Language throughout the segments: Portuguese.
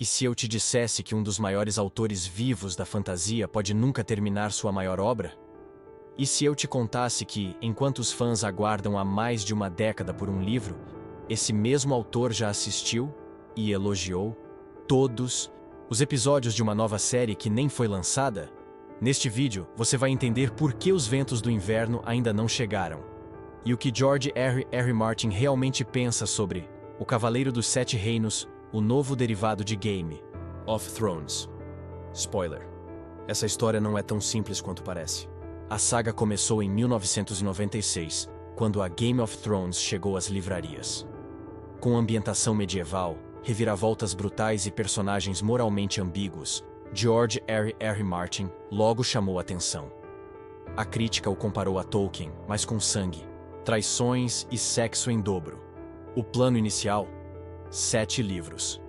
E se eu te dissesse que um dos maiores autores vivos da fantasia pode nunca terminar sua maior obra? E se eu te contasse que, enquanto os fãs aguardam há mais de uma década por um livro, esse mesmo autor já assistiu e elogiou todos os episódios de uma nova série que nem foi lançada? Neste vídeo, você vai entender por que os ventos do inverno ainda não chegaram e o que George R. Martin realmente pensa sobre O Cavaleiro dos Sete Reinos, o novo derivado de Game of Thrones. Spoiler: essa história não é tão simples quanto parece. A saga começou em 1996, quando a Game of Thrones chegou às livrarias. Com ambientação medieval, reviravoltas brutais e personagens moralmente ambíguos, George R. Martin logo chamou atenção. A crítica o comparou a Tolkien, mas com sangue, traições e sexo em dobro. O plano inicial? 7 livros.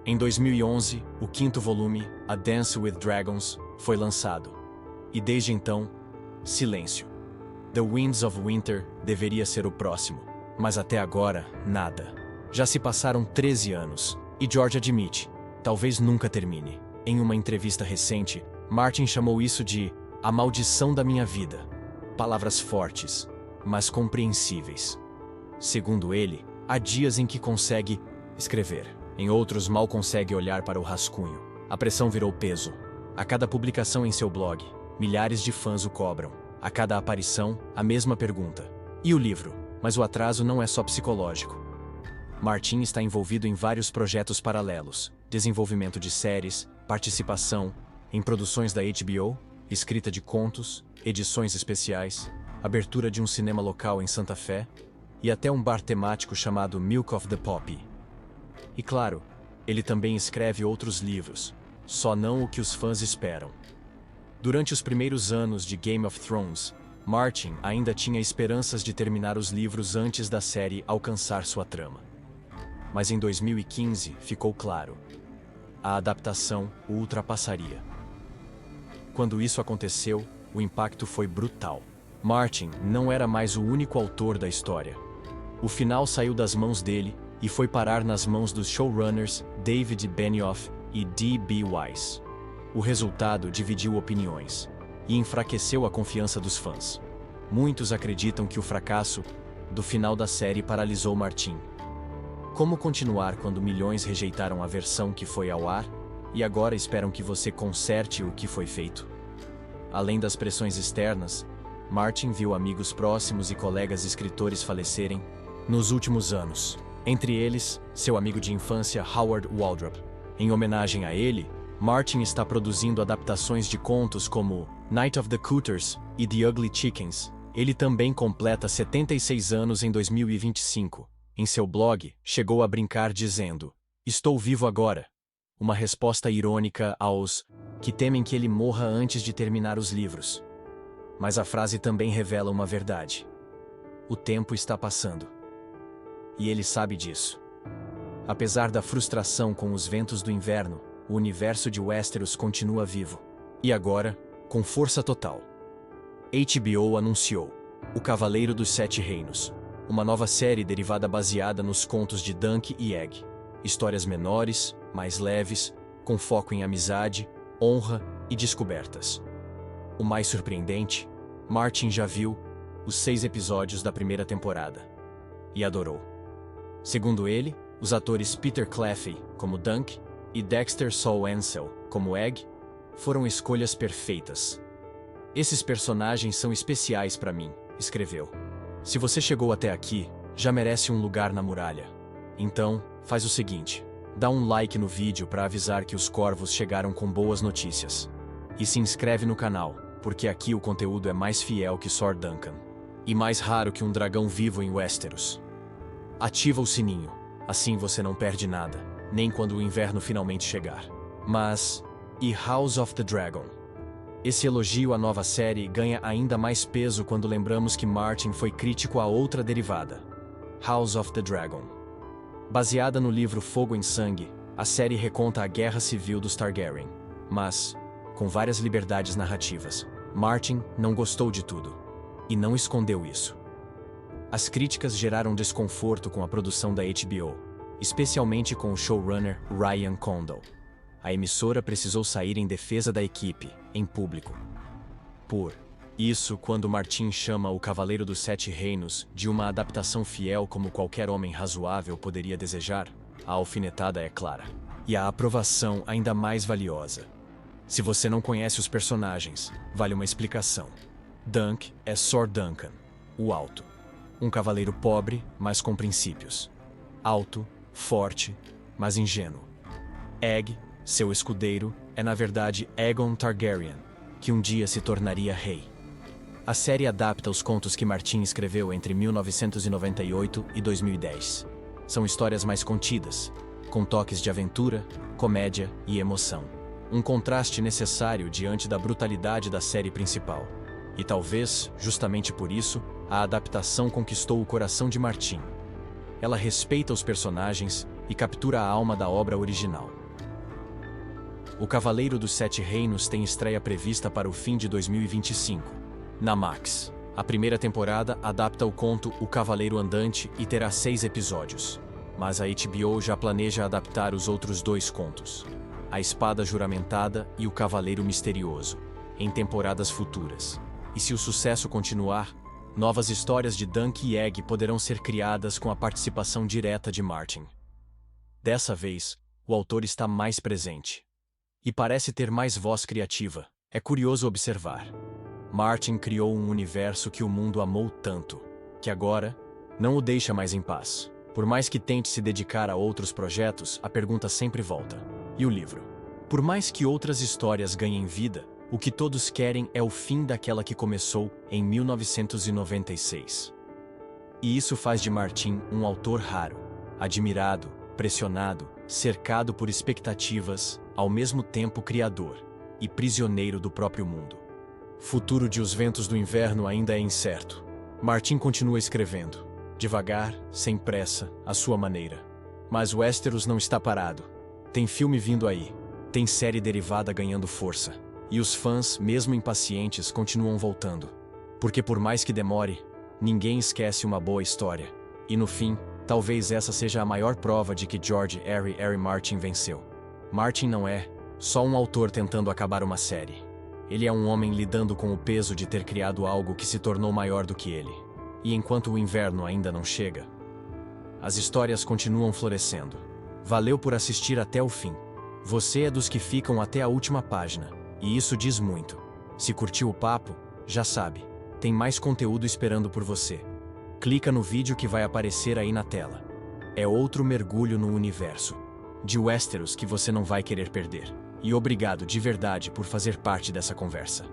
Em 2011, o 5º volume, A Dance with Dragons, foi lançado. E desde então, silêncio. The Winds of Winter deveria ser o próximo, mas até agora, nada. Já se passaram 13 anos, e George admite, talvez nunca termine. Em uma entrevista recente, Martin chamou isso de a maldição da minha vida. Palavras fortes, mas compreensíveis. Segundo ele, há dias em que consegue escrever, em outros mal consegue olhar para o rascunho. A pressão virou peso. A cada publicação em seu blog, milhares de fãs o cobram. A cada aparição, a mesma pergunta. E o livro? Mas o atraso não é só psicológico. Martin está envolvido em vários projetos paralelos: desenvolvimento de séries, participação em produções da HBO, escrita de contos, edições especiais, abertura de um cinema local em Santa Fé e até um bar temático chamado Milk of the Poppy. E claro, ele também escreve outros livros, só não o que os fãs esperam. Durante os primeiros anos de Game of Thrones, Martin ainda tinha esperanças de terminar os livros antes da série alcançar sua trama. Mas em 2015 ficou claro: a adaptação o ultrapassaria. Quando isso aconteceu, o impacto foi brutal. Martin não era mais o único autor da história. O final saiu das mãos dele e foi parar nas mãos dos showrunners David Benioff e D.B. Weiss. O resultado dividiu opiniões e enfraqueceu a confiança dos fãs. Muitos acreditam que o fracasso do final da série paralisou Martin. Como continuar quando milhões rejeitaram a versão que foi ao ar e agora esperam que você conserte o que foi feito? Além das pressões externas, Martin viu amigos próximos e colegas escritores falecerem nos últimos anos. Entre eles, seu amigo de infância Howard Waldrop. Em homenagem a ele, Martin está produzindo adaptações de contos como Night of the Cooters e The Ugly Chickens. Ele também completa 76 anos em 2025. Em seu blog, chegou a brincar dizendo: "Estou vivo agora." Uma resposta irônica aos que temem que ele morra antes de terminar os livros. Mas a frase também revela uma verdade: o tempo está passando. E ele sabe disso. Apesar da frustração com os ventos do inverno, o universo de Westeros continua vivo. E agora, com força total. HBO anunciou O Cavaleiro dos Sete Reinos, uma nova série derivada baseada nos contos de Dunk e Egg. Histórias menores, mais leves, com foco em amizade, honra e descobertas. O mais surpreendente, Martin já viu os 6 episódios da primeira temporada e adorou. Segundo ele, os atores Peter Claffey, como Dunk, e Dexter Saul Ansel, como Egg, foram escolhas perfeitas. "Esses personagens são especiais para mim", escreveu. "Se você chegou até aqui, já merece um lugar na muralha. Então, faz o seguinte: dá um like no vídeo para avisar que os corvos chegaram com boas notícias. E se inscreve no canal, porque aqui o conteúdo é mais fiel que Sir Duncan. E mais raro que um dragão vivo em Westeros. Ativa o sininho, assim você não perde nada, nem quando o inverno finalmente chegar." Mas, e House of the Dragon? Esse elogio à nova série ganha ainda mais peso quando lembramos que Martin foi crítico a outra derivada, House of the Dragon. Baseada no livro Fogo em Sangue, a série reconta a Guerra Civil dos Targaryen, mas, com várias liberdades narrativas, Martin não gostou de tudo. E não escondeu isso. As críticas geraram desconforto com a produção da HBO. especialmente com o showrunner Ryan Condal. A emissora precisou sair em defesa da equipe, em público. Por isso, quando Martin chama O Cavaleiro dos Sete Reinos de uma adaptação fiel como qualquer homem razoável poderia desejar, a alfinetada é clara. E a aprovação ainda mais valiosa. Se você não conhece os personagens, vale uma explicação. Dunk é Sor Duncan, o Alto. Um cavaleiro pobre, mas com princípios. Alto, forte, mas ingênuo. Egg, seu escudeiro, é na verdade Aegon Targaryen, que um dia se tornaria rei. A série adapta os contos que Martin escreveu entre 1998 e 2010. São histórias mais contidas, com toques de aventura, comédia e emoção. Um contraste necessário diante da brutalidade da série principal. E talvez, justamente por isso, a adaptação conquistou o coração de Martin. Ela respeita os personagens e captura a alma da obra original. O Cavaleiro dos Sete Reinos tem estreia prevista para o fim de 2025. Na Max, a primeira temporada adapta o conto O Cavaleiro Andante e terá 6 episódios. Mas a HBO já planeja adaptar os outros 2 contos, A Espada Juramentada e O Cavaleiro Misterioso, em temporadas futuras. E se o sucesso continuar, novas histórias de Dunk e Egg poderão ser criadas com a participação direta de Martin. Dessa vez, o autor está mais presente. E parece ter mais voz criativa. É curioso observar. Martin criou um universo que o mundo amou tanto, que agora não o deixa mais em paz. Por mais que tente se dedicar a outros projetos, a pergunta sempre volta. E o livro? Por mais que outras histórias ganhem vida, o que todos querem é o fim daquela que começou em 1996. E isso faz de Martin um autor raro, admirado, pressionado, cercado por expectativas, ao mesmo tempo criador e prisioneiro do próprio mundo. Futuro de Os Ventos do Inverno ainda é incerto. Martin continua escrevendo, devagar, sem pressa, à sua maneira. Mas Westeros não está parado. Tem filme vindo aí, tem série derivada ganhando força. E os fãs, mesmo impacientes, continuam voltando. Porque por mais que demore, ninguém esquece uma boa história. E no fim, talvez essa seja a maior prova de que George R. Martin venceu. Martin não é só um autor tentando acabar uma série. Ele é um homem lidando com o peso de ter criado algo que se tornou maior do que ele. E enquanto o inverno ainda não chega, as histórias continuam florescendo. Valeu por assistir até o fim. Você é dos que ficam até a última página. E isso diz muito. Se curtiu o papo, já sabe, tem mais conteúdo esperando por você. Clica no vídeo que vai aparecer aí na tela. É outro mergulho no universo de Westeros que você não vai querer perder. E obrigado de verdade por fazer parte dessa conversa.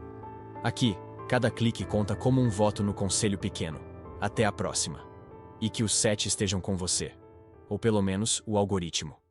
Aqui, cada clique conta como um voto no Conselho Pequeno. Até a próxima. E que os 7 estejam com você. Ou pelo menos o algoritmo.